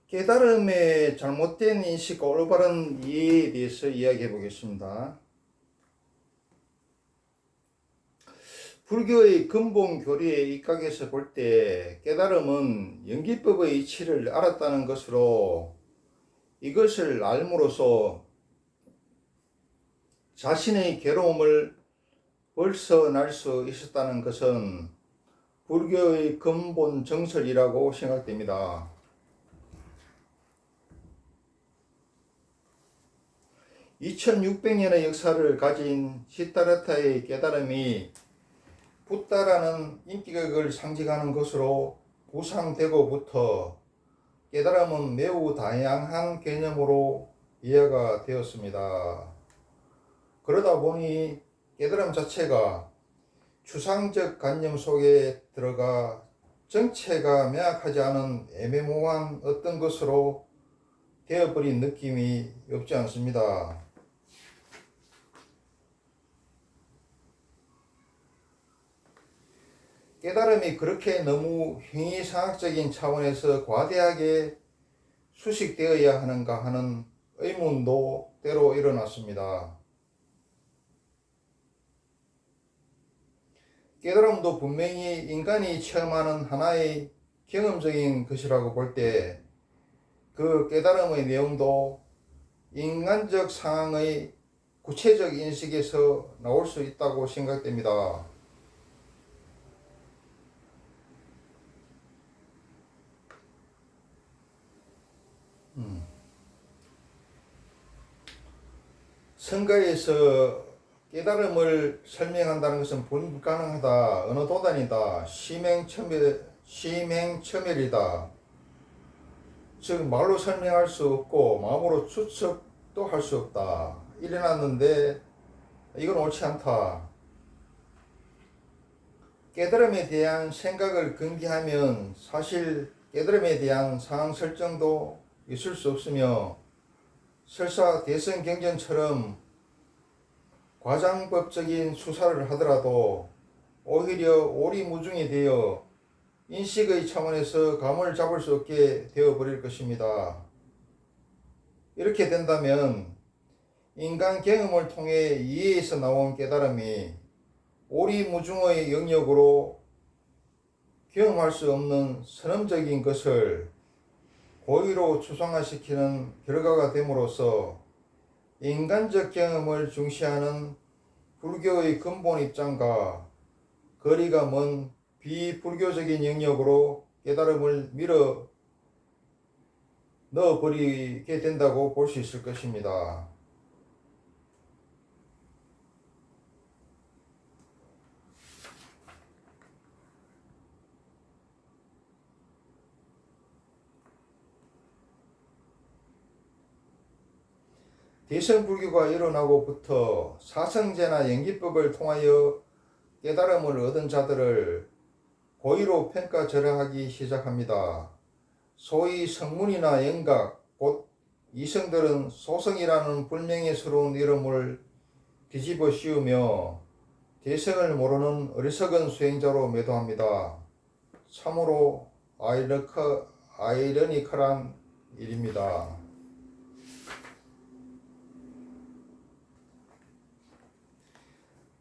깨달음의 잘못된 인식과 올바른 이해에 대해서 이야기해 보겠습니다. 불교의 근본 교리에 입각해서 볼 때 깨달음은 연기법의 이치를 알았다는 것으로, 이것을 알므로써 자신의 괴로움을 벗어날 수 있었다는 것은 불교의 근본 정설이라고 생각됩니다. 2600년의 역사를 가진 시타르타의 깨달음이 붓다라는 인격을 상징하는 것으로 구상되고부터 깨달음은 매우 다양한 개념으로 이해가 되었습니다. 그러다 보니 깨달음 자체가 추상적 관념 속에 들어가 정체가 명확하지 않은 애매모호한 어떤 것으로 되어버린 느낌이 없지 않습니다. 깨달음이 그렇게 너무 형이상학적인 차원에서 과대하게 수식되어야 하는가 하는 의문도 때로 일어났습니다. 깨달음도 분명히 인간이 체험하는 하나의 경험적인 것이라고 볼 때, 그 깨달음의 내용도 인간적 상황의 구체적 인식에서 나올 수 있다고 생각됩니다. 성가에서 깨달음을 설명한다는 것은 불가능하다, 어느 도단이다, 심행첨멸이다. 즉 말로 설명할 수 없고 마음으로 추측도 할 수 없다. 일어났는데 이건 옳지 않다. 깨달음에 대한 생각을 근기하면 사실 깨달음에 대한 상황 설정도 있을 수 없으며, 설사 대선 경전처럼 과장법적인 수사를 하더라도 오히려 오리무중이 되어 인식의 차원에서 감을 잡을 수 없게 되어버릴 것입니다. 이렇게 된다면 인간 경험을 통해 이해에서 나온 깨달음이 오리무중의 영역으로 경험할 수 없는 선험적인 것을 고의로 추상화시키는 결과가 됨으로써 인간적 경험을 중시하는 불교의 근본 입장과 거리가 먼 비불교적인 영역으로 깨달음을 밀어 넣어버리게 된다고 볼 수 있을 것입니다. 대乘불교가 일어나고부터 사성제나 연기법을 통하여 깨달음을 얻은 자들을 고의로 평가절하하기 시작합니다. 소위 성문이나 영각, 곧 이성들은 소성이라는 불명예스러운 이름을 뒤집어 씌우며 대성을 모르는 어리석은 수행자로 매도합니다. 참으로 아이러니컬한 일입니다.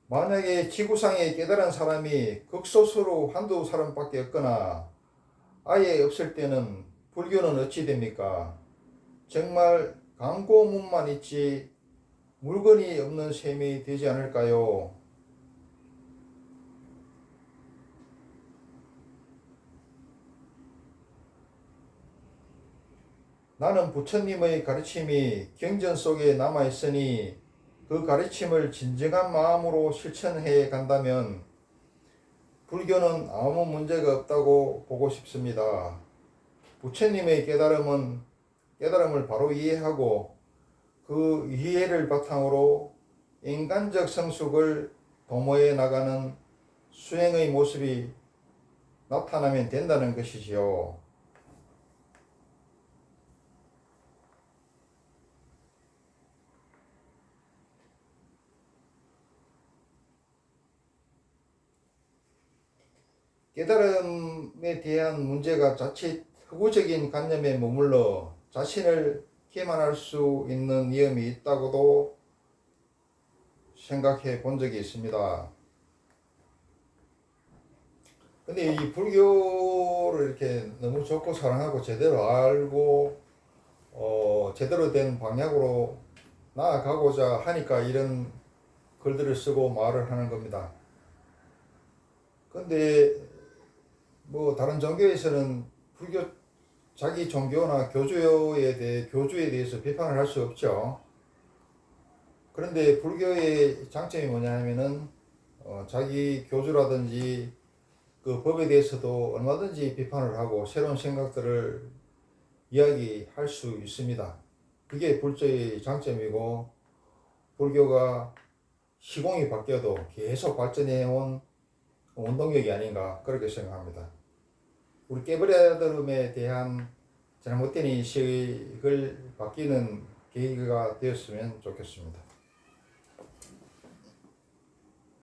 만약에 지구상에 깨달은 사람이 극소수로 한두 사람밖에 없거나 아예 없을 때는 불교는 어찌 됩니까? 정말 광고문만 있지 물건이 없는 셈이 되지 않을까요? 나는 부처님의 가르침이 경전 속에 남아있으니 그 가르침을 진정한 마음으로 실천해 간다면 불교는 아무 문제가 없다고 보고 싶습니다. 부처님의 깨달음을 바로 이해하고 그 이해를 바탕으로 인간적 성숙을 도모해 나가는 수행의 모습이 나타나면 된다는 것이지요. 깨달음에 대한 문제가 자칫 흑우적인 관념에 머물러 자신을 기만할 수 있는 위험이 있다고도 생각해 본 적이 있습니다. 근데 이 불교를 이렇게 너무 좋고 사랑하고 제대로 알고 제대로 된 방향으로 나아가고자 하니까 이런 글들을 쓰고 말을 하는 겁니다. 근데 뭐 다른 종교에서는 불교 자기 종교나 교주에 대해서 비판을 할 수 없죠. 그런데 불교의 장점이 뭐냐면은 자기 교주라든지 그 법에 대해서도 얼마든지 비판을 하고 새로운 생각들을 이야기할 수 있습니다. 그게 불교의 장점이고 불교가 시공이 바뀌어도 계속 발전해 온 원동력이 아닌가 그렇게 생각합니다. 우리 깨버려름에 대한 잘못된 인식을 바뀌는 계기가 되었으면 좋겠습니다.